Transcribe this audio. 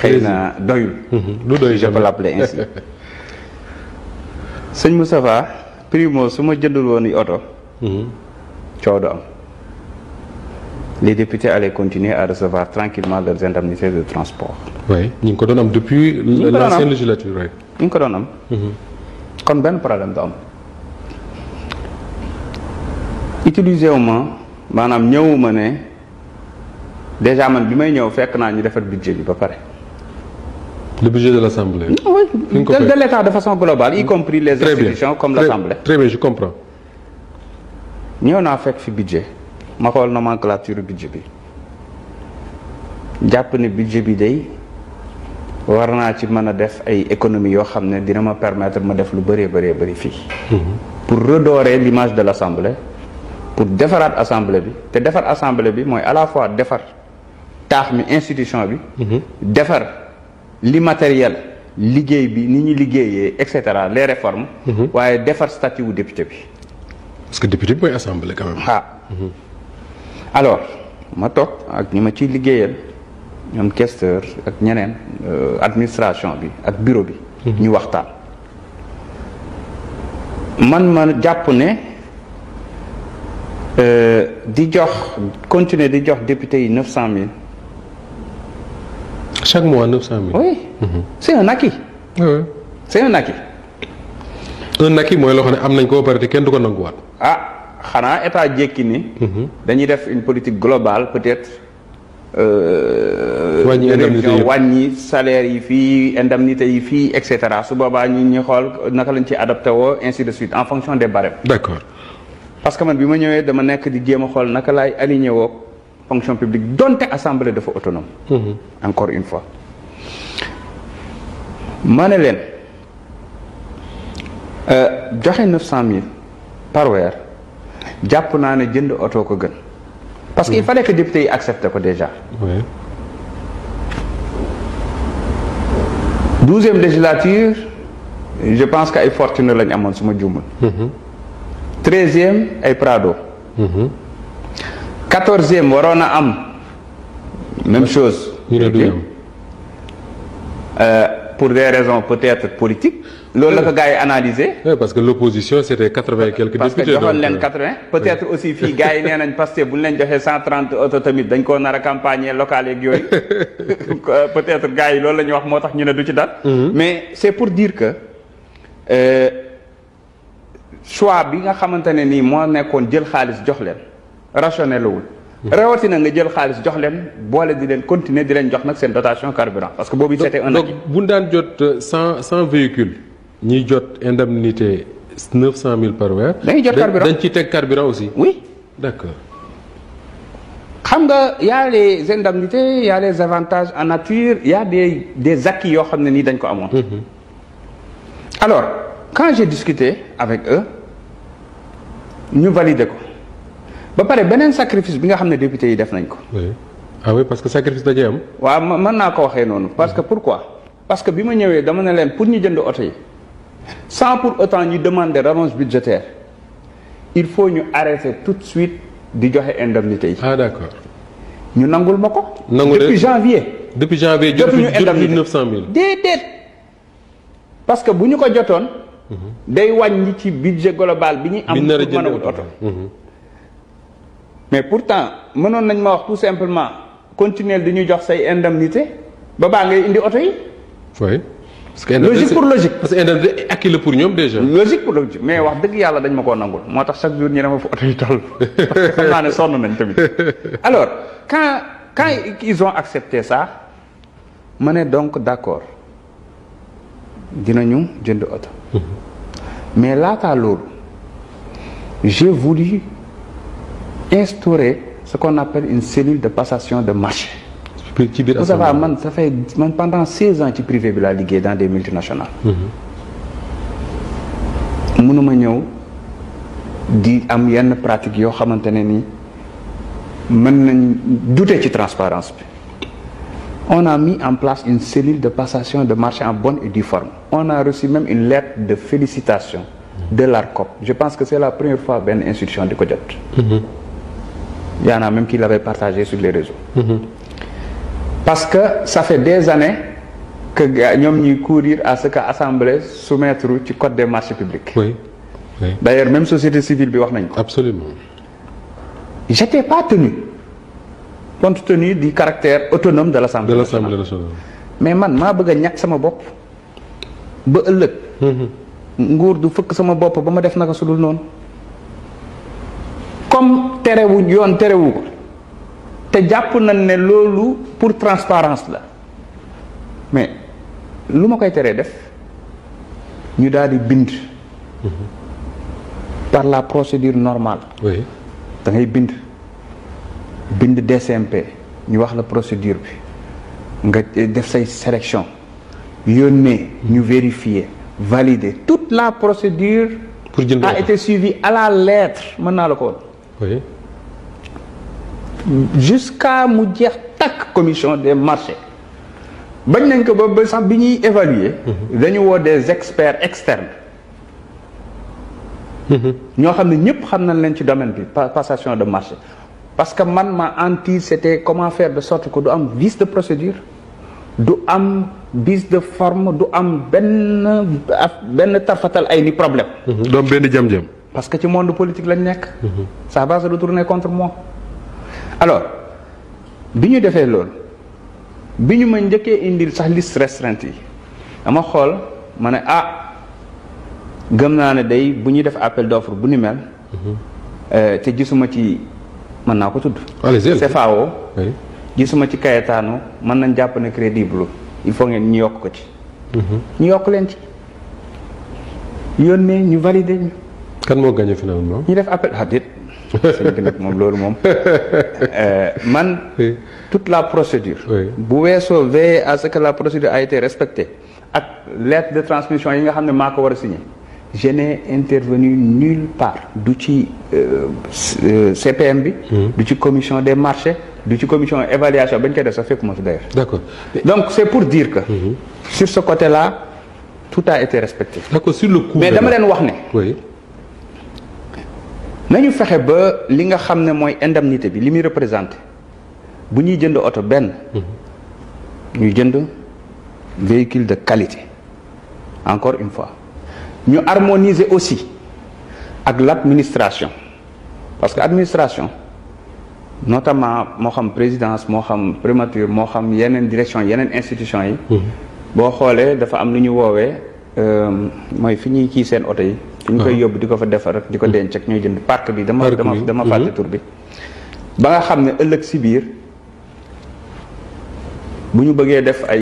xëy na doyul. lu doy je peux l'appeler ainsi. sëñ Moustapha primo su ma jëndul woon i oto. coow du am. les députés allaient continuer à recevoir tranquillement leurs indemnités de transport. oui ñu ngi ko doon am depuis. l'ancienne législature oui. ñu ngi ko doon am. kon benn problème du am. utiliser wu ma maanaam ñëwuma ne déjà man bi may ñëw fekk naa ñu defar budget bi ba pare. le budget de l'Assemblée. oui de l'État de façon globale y compris les institutions comme l'Assemblée. très bien je comprends. ñëw naa fekk fi budget ma xool nomenclature budget bi jàpp ne budget bi day war naa ci mën a def ay économies yoo xam ne dina ma permettre ma def lu bëree bëri fii. pour redorer l'image de l'Assemblée. pour defaraat assemblée bi te defar assemblée bi mooy à la fois defar taax mi institution bi. defar li matériel liggéey bi ni ñu liggéeyee et cetera les réformes. waaye defar statut wu député bi. parce que député bi mooy assemblée quand même. alors ma toog ak ñi ma ciy liggéeyal ñoom questeur ak ñeneen administration bi ak bureau bi. ñu waxtaan. man ma jàpp ne. di jox continuer di jox député yi 900 000. chaque mois 900 000. oui. c'est un acquis. oui. c'est un acquis. un acquis mooy loo xam ne am nañ ko ba pare te kenn du ko nanguwaat. xanaa état jékki ni. dañuy def une politique globale peut-être. wàññi indemnité yi wàññi salaire yi fii indemnité yi fii et cetera su boobaa ñu xool naka lañ ci adapté woo ainsi de suite en fonction des barèmes. d'accord. parce que man bi ma ñëwee dama nekk di jéem a xool naka laay aligné woo fonction publique donte assemblée dafa autonome. encore une fois. ma ne leen joxe 900 000 par weer jàpp naa ne jënd oto ko gën. parce que il fallait que député yi accepté ko déjà. oui. 12e législature je pense que ay fortune lañ amoon su ma juumul. 13e ay Prado. 14e waroon a am même chose. ñu ne du am. pour des raisons peut-être politiques. loolu la ko gars yi analysé. oui parce que l'opposition c'était 80 et quelques députés. parce que joxoon leen 80. peut-être aussi fii gars yi nee nañ parce que bu ñu leen joxee 130 oto tamit dañ koo nar a campagne locale yeeg yooyu. peut-être gars yi loolu la ñuy wax moo tax ñu ne du ci dal. mais c'est pour dire que. choix bi nga xamante ne nii moo nekkoon jël xaalis jox leen rationnel lawul rawatina nga jël xaalis jox leen boole di leen continuer di leen jox nag seen dotation carburant parce que boobu c'était un acquis. donc bu ñu daan jot 100 véhicules ñiy jot indemnité 900 000 par weer. dañuy jot carburant dañ ciy teg carburant aussi. oui d'accord. xam nga y a les indemnités y a les avantages en nature y a des acquis yoo xam ne nii dañ ko amoon. alors. quand j'ai discuté avec eux ñu validé ko ba pare beneen sacrifice bi nga xam ne député yi def nañ ko. oui ah oui parce que sacrifice dajee am. waaw mën naa ko waxee noonu. parce que pourquoi parce que bi ma ñëwee dama ne leen pour ñu jënd oto yi sans pour autant ñu demander rallonge budgétaire il faut ñu arrêter tout de suite di joxe indemnité yi. ah d'accord. ñu nangul ma ko. depuis janvier. depuis janvier jotuñu indemnité 900 000. déedéet parce que bu ñu ko jotoon. day wàññi ci budget global bi ñuy am. pour mën a wut oto. mais pourtant mënoon nañ ma wax tout simplement continuer di ñu jox say indemnité ba baa ngay indi oto yi. oui. parce que logique pour logique. parce que indemnité acquis la pour ñoom déjà. logique pour logique mais wax dëgg yàlla dañ ma koo nangul moo tax chaque jour ñu ne ma fa oto yi toll parce que xam naa ne sonn nañ tamit. alors quand ils ont accepté ça ma ne donc d'accord dinañu jënd oto. mais laataa loolu j'ai voulu instaurer ce qu'on appelle une cellule de passation de marché. ci biir vous savez man pendant 16 ans ci privé bi laa liggéey dans des multinationales. mënuma ñëw di am yenn pratique yoo xamante ne ni mën nañ douter ci transparence bi. on a mis en place une cellule de passation de marché en bonne et due forme. On a reçu même une lettre de félicitations de l'ARCOP. Je pense que c'est la première fois benn institution di ko jot. Il y en a même qui l'avaient partagé sur les réseaux. Parce que ça fait des années que gars ñoom ñuy courir à ce que assemblée soumettre ci code des marchés publics. Oui. Oui. D'ailleurs même société civile bi wax nañ ko. Absolument. J'étais pas tenu compte tenu du caractère autonome de l'Assemblée nationale. Mais man maa bëgg a ñàkk sama bopp ba ëllëg. nguur du fëkk sama bopp ba ma def naka su dul noonu. comme terewu yoon terewu ko te jàpp nañ ne loolu pour transparence la mais lu ma koy teree def ñu daal di bind. par la procédure normale. Oui. da ngay bind DCMP ñu wax la procédure bi nga def say sélection yónnee ñu vérifier valider toute la procédure a été suivie à la lettre mën naa la ko woon. Oui. jusqu'à mu jeex takk commission des marchés bañ nañ ko ba sax bi ñuy évaluer dañu woo des experts externes ñoo xam ne ñëpp xam nañ leen ci domaine bi passation de marché parce que man ma anti c'était comment faire de sorte que du am vice de procédure du am vice de forme du am benn tarfatal ay ni problème. du am benn jam-jam. parce que ci monde politique lañ nekk. ça va se retourner contre moi. alors bi ñu defee loolu bi ñu ma njëkkee indil sax liste restreinte yi dama xool ma ne gëm naa ne day bu ñuy def appel d'offre bu ni mel. te gisuma ci mën naa ko tudd. CFAO. gisuma ci Cayetano mën nañ jàpp ne crédible il faut ngeen ñu yokk ko ci. ñu yokk leen ci yónnee ñu valider ñu. kan moo gagné finalement. ñu def appel déet. sëñ bi nag moom loolu moom man. toute la procédure. bu weesoo veiller à ce que la procédure a été respectée ak lettre de transmission yi nga xam ne maa ko war a signer. je n'ai intervenu nulle part du ci CPM bi. du ci commission des marchés du ci commission évaluation bañ koy def sax fekkuma fi d'ailleurs. D'accord. Donc c'est pour dire que. sur ce côté-là tout a été respecté. D'accord, sur le coup. mais dama leen wax ne. oui. nañu fexe ba li nga xam ne mooy indemnité bi li muy représenté bu ñuy jënd oto benn. ñuy jënd véhicule de qualité encore une fois. ñu harmoniser aussi ak l'administration parce que administration notamment moo xam présidence moo xam primature moo xam yeneen direction yeneen institution yi boo xoolee dafa am lu ñu woowee mooy fi ñuy kii seen oto yi fi ñu koy yóbbu di ko fa defar di ko denc ak ñooy jënd parc bi dama fàtte tur bi ba nga xam ne ëllëg si biir bu ñu bëggee def ay